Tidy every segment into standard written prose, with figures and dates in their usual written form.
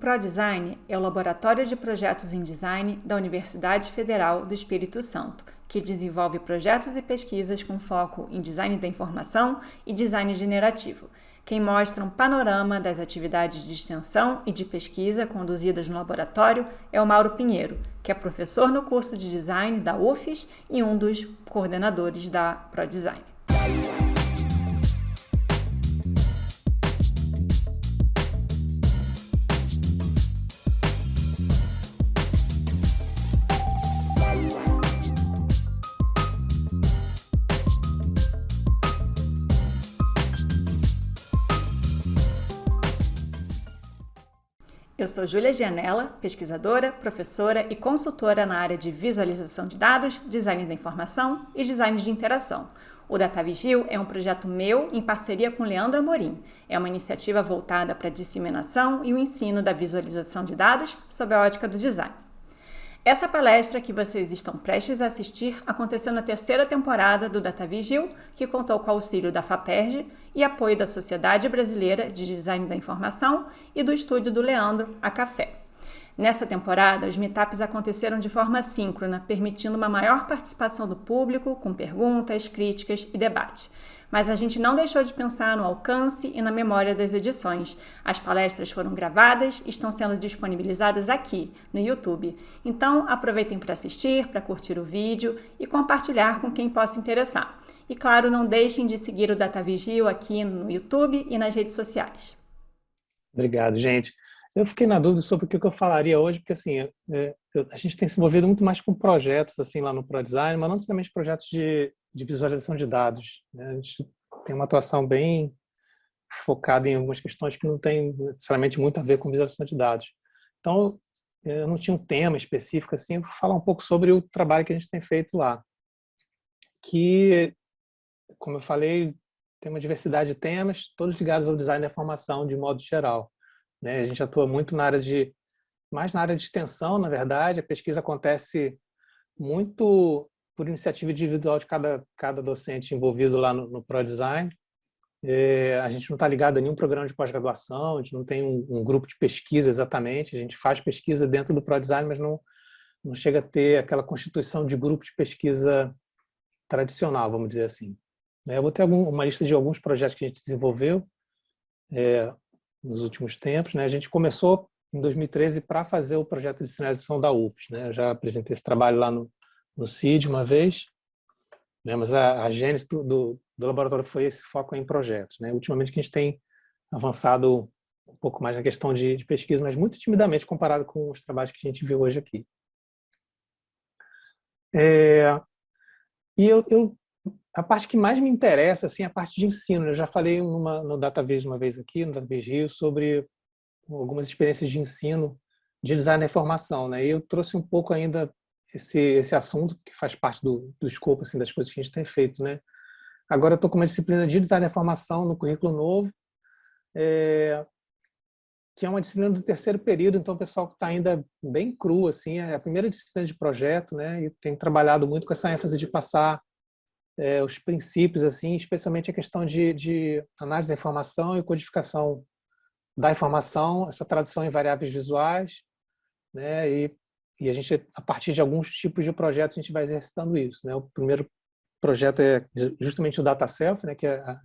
ProDesign é o Laboratório de Projetos em Design da Universidade Federal do Espírito Santo, que desenvolve projetos e pesquisas com foco em design da informação e design generativo. Quem mostra um panorama das atividades de extensão e de pesquisa conduzidas no laboratório é o Mauro Pinheiro, que é professor no curso de design da UFES e um dos coordenadores da ProDesign. Eu sou Júlia Gianella, pesquisadora, professora e consultora na área de visualização de dados, design da informação e design de interação. O DataVigil é um projeto meu em parceria com Leandro Amorim. É uma iniciativa voltada para a disseminação e o ensino da visualização de dados sob a ótica do design. Essa palestra que vocês estão prestes a assistir aconteceu na terceira temporada do DataVigil, que contou com o auxílio da FAPERJ e apoio da Sociedade Brasileira de Design da Informação e do estúdio do Leandro, a Café. Nessa temporada, os meetups aconteceram de forma síncrona, permitindo uma maior participação do público, com perguntas, críticas e debate. Mas a gente não deixou de pensar no alcance e na memória das edições. As palestras foram gravadas e estão sendo disponibilizadas aqui, no YouTube. Então, aproveitem para assistir, para curtir o vídeo e compartilhar com quem possa interessar. E, claro, não deixem de seguir o DataVigil aqui no YouTube e nas redes sociais. Obrigado, gente. Eu fiquei na dúvida sobre o que eu falaria hoje, porque assim, a gente tem se envolvido muito mais com projetos assim lá no ProDesign, mas não necessariamente projetos de visualização de dados, né? A gente tem uma atuação bem focada em algumas questões que não tem necessariamente muito a ver com visualização de dados. Então, eu não tinha um tema específico assim, eu vou falar um pouco sobre o trabalho que a gente tem feito lá, que, como eu falei, tem uma diversidade de temas, todos ligados ao design da informação de modo geral, né? A gente atua muito mais na área de extensão, na verdade. A pesquisa acontece muito por iniciativa individual de cada docente envolvido lá no ProDesign. A gente não está ligado a nenhum programa de pós-graduação, a gente não tem um grupo de pesquisa exatamente, a gente faz pesquisa dentro do ProDesign, mas não chega a ter aquela constituição de grupo de pesquisa tradicional, vamos dizer assim. Eu vou ter uma lista de alguns projetos que a gente desenvolveu nos últimos tempos, né? A gente começou em 2013 para fazer o projeto de sinalização da UFES, né? Eu já apresentei esse trabalho lá no CID uma vez, né? Mas a gênese do laboratório foi esse foco em projetos, né? Ultimamente que a gente tem avançado um pouco mais na questão de pesquisa, mas muito timidamente comparado com os trabalhos que a gente viu hoje aqui. A parte que mais me interessa assim, é a parte de ensino. Eu já falei no DataVis uma vez aqui, no DataVigil, sobre algumas experiências de ensino de design da informação, né? E eu trouxe um pouco ainda esse assunto que faz parte do escopo assim, das coisas que a gente tem feito, né? Agora eu estou com uma disciplina de design da informação no currículo novo, que é uma disciplina do terceiro período, então o pessoal está ainda bem cru, assim, é a primeira disciplina de projeto, né? E tem trabalhado muito com essa ênfase de passar os princípios, assim, especialmente a questão de análise da informação e codificação da informação, essa tradução em variáveis visuais, né? E a gente, a partir de alguns tipos de projetos, a gente vai exercitando isso, né? O primeiro projeto é justamente o Data Self, né? Que a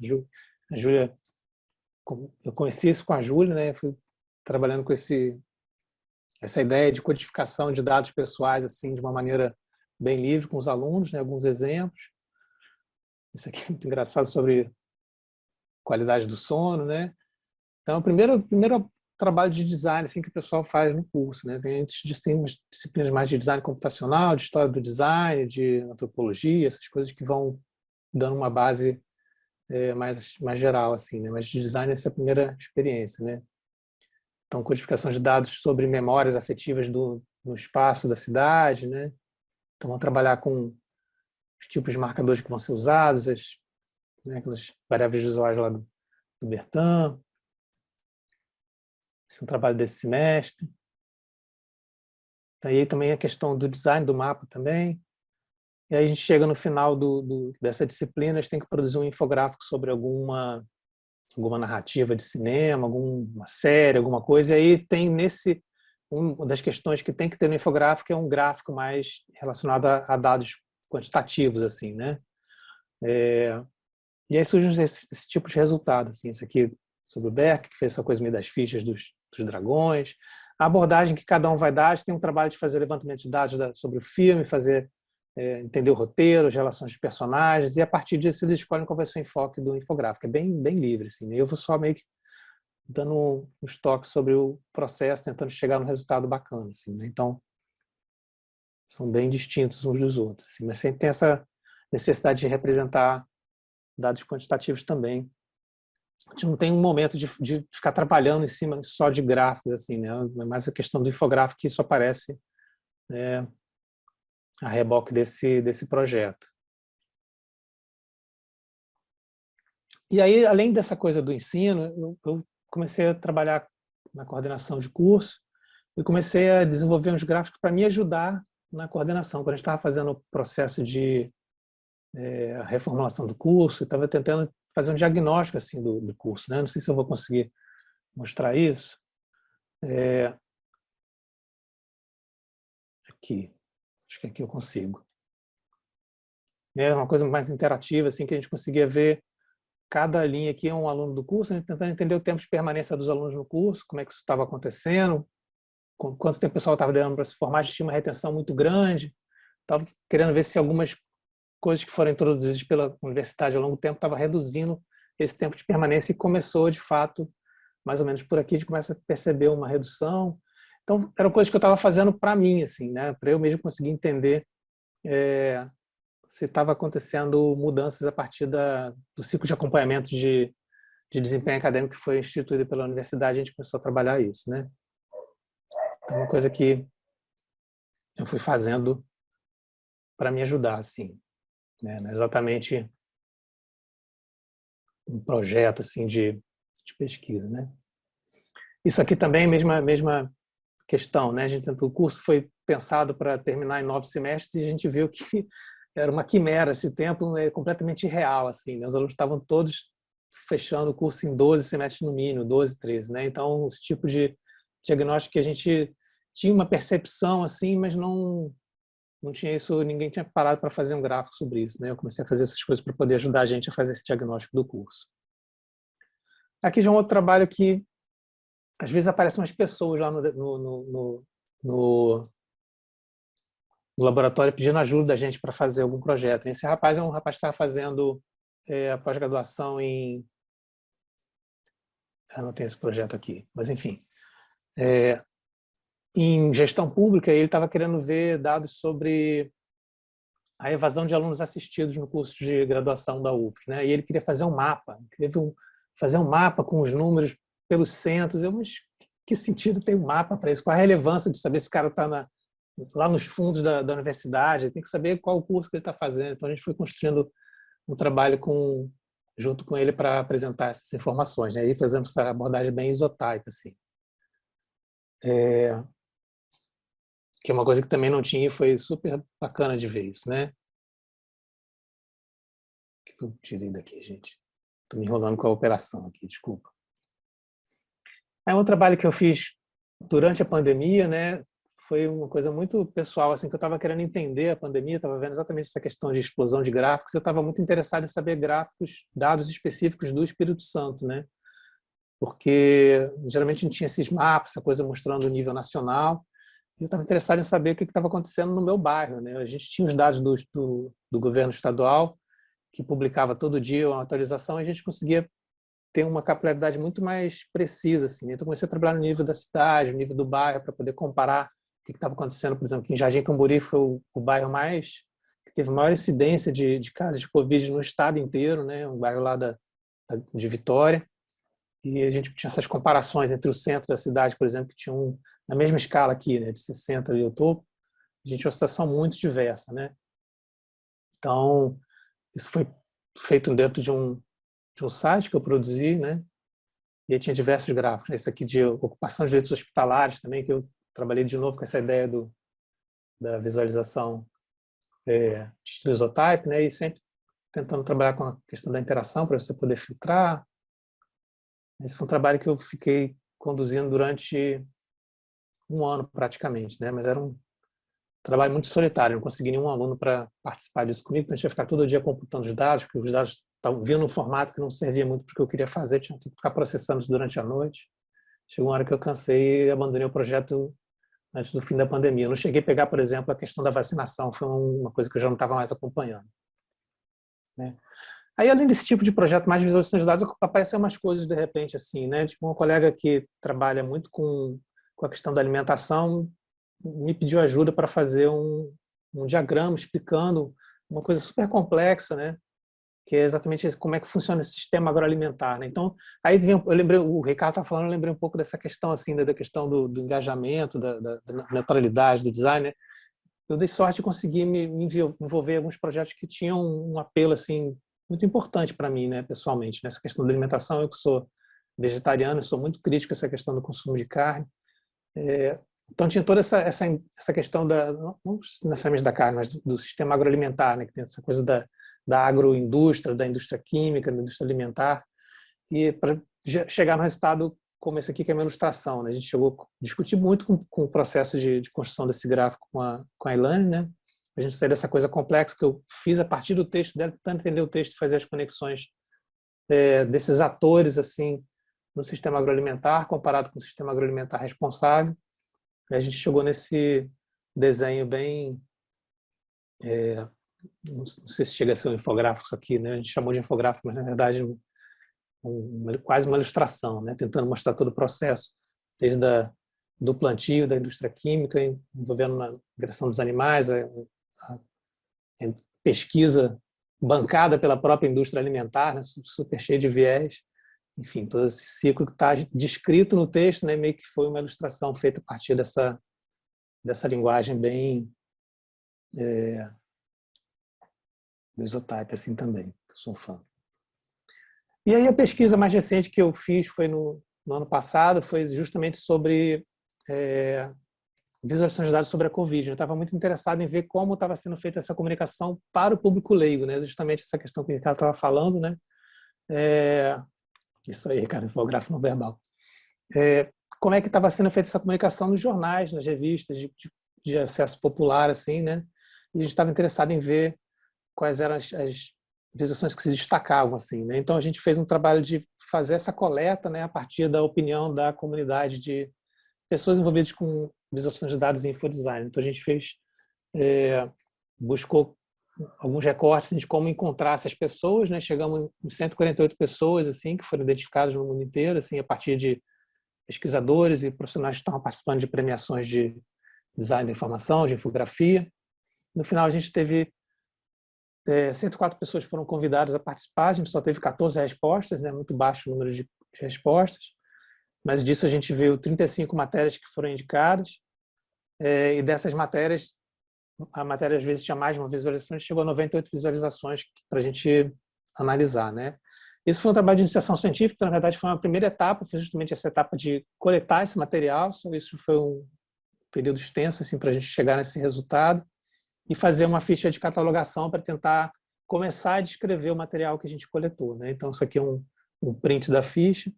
Júlia, eu conheci isso com a Júlia, né? Fui trabalhando com essa ideia de codificação de dados pessoais, assim, de uma maneira bem livre com os alunos, né? Alguns exemplos. Isso aqui é muito engraçado sobre qualidade do sono, né? Então, o primeiro trabalho de design assim, que o pessoal faz no curso, né? Tem umas disciplinas mais de design computacional, de história do design, de antropologia, essas coisas que vão dando uma base mais geral, assim, né? Mas de design essa é a primeira experiência, né? Então, codificação de dados sobre memórias afetivas no espaço da cidade, né? Então, vão trabalhar com os tipos de marcadores que vão ser usados, aquelas variáveis visuais lá do Bertin. Esse é um trabalho desse semestre. Aí também a questão do design do mapa também. E aí a gente chega no final dessa disciplina, a gente tem que produzir um infográfico sobre alguma alguma narrativa de cinema, alguma série, alguma coisa, e aí tem uma das questões que tem que ter no infográfico é um gráfico mais relacionado a dados quantitativos, assim, né? E aí surge esse tipo de resultado, assim, esse aqui sobre o Beck, que fez essa coisa meio das fichas dos dragões, a abordagem que cada um vai dar, a gente tem um trabalho de fazer levantamento de dados sobre o filme, entender o roteiro, as relações dos personagens, e a partir disso eles escolhem qual vai ser o enfoque do infográfico. É bem, bem livre, assim, né? Eu vou só meio que dando uns toques sobre o processo, tentando chegar num resultado bacana, assim, né? Então, são bem distintos uns dos outros, assim, mas sempre tem essa necessidade de representar dados quantitativos também. A gente não tem um momento de ficar trabalhando em cima só de gráficos, assim, né? É mais a questão do infográfico que isso aparece, né, a reboque desse projeto. E aí, além dessa coisa do ensino, eu comecei a trabalhar na coordenação de curso e comecei a desenvolver uns gráficos para me ajudar na coordenação. Quando a gente estava fazendo o processo de reformulação do curso, estava tentando fazer um diagnóstico assim do curso, né? Não sei se eu vou conseguir mostrar isso. Aqui, acho que aqui eu consigo. É uma coisa mais interativa, assim, que a gente conseguia ver cada linha aqui é um aluno do curso, a gente tentando entender o tempo de permanência dos alunos no curso, como é que isso estava acontecendo, quanto tempo o pessoal estava demorando para se formar, a gente tinha uma retenção muito grande, estava querendo ver se algumas coisas que foram introduzidas pela universidade ao longo do tempo estava reduzindo esse tempo de permanência e começou, de fato, mais ou menos por aqui, a gente começa a perceber uma redução. Então, eram coisas que eu estava fazendo para mim, assim, né, para eu mesmo conseguir entender se estava acontecendo mudanças a partir do ciclo de acompanhamento de desempenho acadêmico que foi instituído pela universidade, a gente começou a trabalhar isso, né? Então, uma coisa que eu fui fazendo para me ajudar, assim, né? Não é exatamente um projeto assim de pesquisa, né? Isso aqui também é a mesma questão, né? O curso foi pensado para terminar em 9 semestres e a gente viu que era uma quimera esse tempo, é completamente irreal, assim, né? Os alunos estavam todos fechando o curso em 12 semestres no mínimo, 12, 13, né? Então, esse tipo de diagnóstico que a gente tinha uma percepção assim, mas não tinha isso, ninguém tinha parado para fazer um gráfico sobre isso, né? Eu comecei a fazer essas coisas para poder ajudar a gente a fazer esse diagnóstico do curso. Aqui já é um outro trabalho que às vezes aparecem umas pessoas lá no laboratório pedindo ajuda da gente para fazer algum projeto. Esse rapaz é um rapaz que estava fazendo a pós-graduação em... Eu não tenho esse projeto aqui, mas enfim. Em gestão pública, ele estava querendo ver dados sobre a evasão de alunos assistidos no curso de graduação da UFRGS, né? E ele queria fazer um mapa, fazer um mapa com os números pelos centros. Mas que sentido tem um mapa para isso? Qual a relevância de saber se o cara está lá nos fundos da universidade? Tem que saber qual o curso que ele está fazendo. Então a gente foi construindo um trabalho junto com ele para apresentar essas informações, né? E fazendo essa abordagem bem isotype, assim. Que é uma coisa que também não tinha e foi super bacana de ver isso, né? O que eu tirei daqui, gente? Estou me enrolando com a operação aqui, desculpa. É um trabalho que eu fiz durante a pandemia, né? Foi uma coisa muito pessoal, assim, que eu estava querendo entender a pandemia, estava vendo exatamente essa questão de explosão de gráficos, eu estava muito interessado em saber gráficos, dados específicos do Espírito Santo, né? Porque geralmente a gente tinha esses mapas, essa coisa mostrando o nível nacional, e eu estava interessado em saber o que estava acontecendo no meu bairro, né? A gente tinha os dados do governo estadual, que publicava todo dia uma atualização, e a gente conseguia ter uma capilaridade muito mais precisa, assim. Então, comecei a trabalhar no nível da cidade, no nível do bairro, para poder comparar o que estava acontecendo. Por exemplo, aqui em Jardim Camburi foi o bairro que teve maior incidência de casos de Covid no estado inteiro, né? Um bairro lá de Vitória. E a gente tinha essas comparações entre o centro da cidade, por exemplo, que tinha na mesma escala aqui, né? De 60 ali ao topo, a gente tinha uma situação muito diversa, né? Então, isso foi feito dentro de um site que eu produzi, né? E aí tinha diversos gráficos. Esse aqui de ocupação de leitos hospitalares também, que eu trabalhei de novo com essa ideia da visualização de isotype, né? E sempre tentando trabalhar com a questão da interação para você poder filtrar. Esse foi um trabalho que eu fiquei conduzindo durante um ano praticamente, né? Mas era um trabalho muito solitário, não consegui nenhum aluno para participar disso comigo, então a gente ia ficar todo dia computando os dados, porque os dados estavam vindo num formato que não servia muito para o que eu queria fazer, tinha que ficar processando isso durante a noite. Chegou uma hora que eu cansei e abandonei o projeto antes do fim da pandemia. Eu não cheguei a pegar, por exemplo, a questão da vacinação, foi uma coisa que eu já não estava mais acompanhando, né? Aí, além desse tipo de projeto mais de visualização de dados, aparecem umas coisas de repente assim, né? Tipo, uma colega que trabalha muito com a questão da alimentação me pediu ajuda para fazer um diagrama explicando uma coisa super complexa, né? Que é exatamente como é que funciona esse sistema agroalimentar, né? Então, aí eu lembrei, o Ricardo está falando, eu lembrei um pouco dessa questão assim, da questão do engajamento, da neutralidade, do design, né? Eu dei sorte de conseguir me envolver em alguns projetos que tinham um apelo assim muito importante para mim, né, pessoalmente. Nessa questão da alimentação, eu que sou vegetariano, sou muito crítico a essa questão do consumo de carne. Então tinha toda essa questão não necessariamente da carne, mas do sistema agroalimentar, né, que tem essa coisa da agroindústria, da indústria química, da indústria alimentar, e para chegar no resultado como esse aqui, que é uma ilustração, né? A gente chegou a discutir muito com o processo de construção desse gráfico com a Elaine, né? A gente sair dessa coisa complexa que eu fiz a partir do texto dela, tentando entender o texto e fazer as conexões desses atores assim no sistema agroalimentar comparado com o sistema agroalimentar responsável. E a gente chegou nesse desenho bem, não sei se chega a ser um infográfico isso aqui, né? A gente chamou de infográfico, mas na verdade quase uma ilustração, né? Tentando mostrar todo o processo, desde do plantio, da indústria química, envolvendo na migração dos animais, a pesquisa bancada pela própria indústria alimentar, né? Super cheia de viés. Enfim, todo esse ciclo que está descrito no texto, né? Meio que foi uma ilustração feita a partir dessa linguagem bem do Isotype, assim também, eu sou um fã. E aí a pesquisa mais recente que eu fiz foi no ano passado, foi justamente sobre visualização de dados sobre a Covid. Eu estava muito interessado em ver como estava sendo feita essa comunicação para o público leigo, né? Justamente essa questão que o Ricardo estava falando, né? Isso aí, cara, infográfico não verbal. Como é que estava sendo feita essa comunicação nos jornais, nas revistas de acesso popular, assim, né? E a gente estava interessado em ver quais eram as visualizações que se destacavam, assim, né? Então a gente fez um trabalho de fazer essa coleta, né, a partir da opinião da comunidade de pessoas envolvidas com visualizações de dados em infodesign. Então a gente buscou alguns recortes de como encontrar essas pessoas, né? Chegamos em 148 pessoas assim que foram identificadas no mundo inteiro, assim, a partir de pesquisadores e profissionais que estavam participando de premiações de design da informação, de infografia. No final a gente teve 104 pessoas foram convidadas a participar, a gente só teve 14 respostas, né? Muito baixo o número de respostas, mas disso a gente viu 35 matérias que foram indicadas, e dessas matérias, a matéria às vezes tinha mais de uma visualização, chegou a 98 visualizações para a gente analisar, né? Isso foi um trabalho de iniciação científica, na verdade foi uma primeira etapa, foi justamente essa etapa de coletar esse material, só isso foi um período extenso assim, para a gente chegar nesse resultado e fazer uma ficha de catalogação para tentar começar a descrever o material que a gente coletou, né? Então isso aqui é um print da ficha,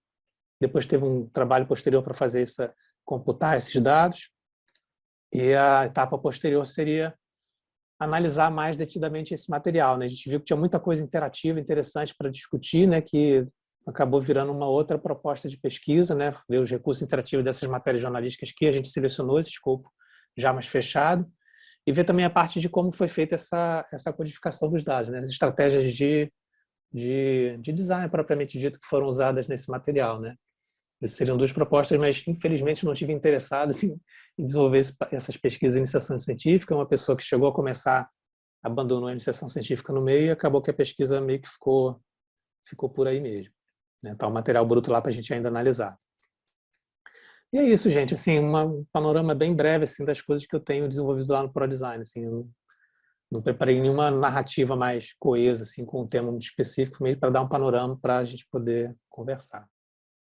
depois teve um trabalho posterior para fazer computar esses dados, e a etapa posterior seria analisar mais detidamente esse material, né? A gente viu que tinha muita coisa interativa, interessante para discutir, né? Que acabou virando uma outra proposta de pesquisa, né? Ver os recursos interativos dessas matérias jornalísticas que a gente selecionou, esse escopo já mais fechado, e ver também a parte de como foi feita essa codificação dos dados, né? As estratégias de design propriamente dito que foram usadas nesse material, né? Essas seriam duas propostas, mas infelizmente não tive interessado assim, em desenvolver essas pesquisas em iniciação científica. Uma pessoa que chegou a começar, abandonou a iniciação científica no meio e acabou que a pesquisa meio que ficou por aí mesmo, né? Tá um material bruto lá para a gente ainda analisar. E é isso, gente. Assim, um panorama bem breve assim, das coisas que eu tenho desenvolvido lá no ProDesign. Assim, eu não preparei nenhuma narrativa mais coesa, assim, com um tema muito específico, meio para dar um panorama para a gente poder conversar.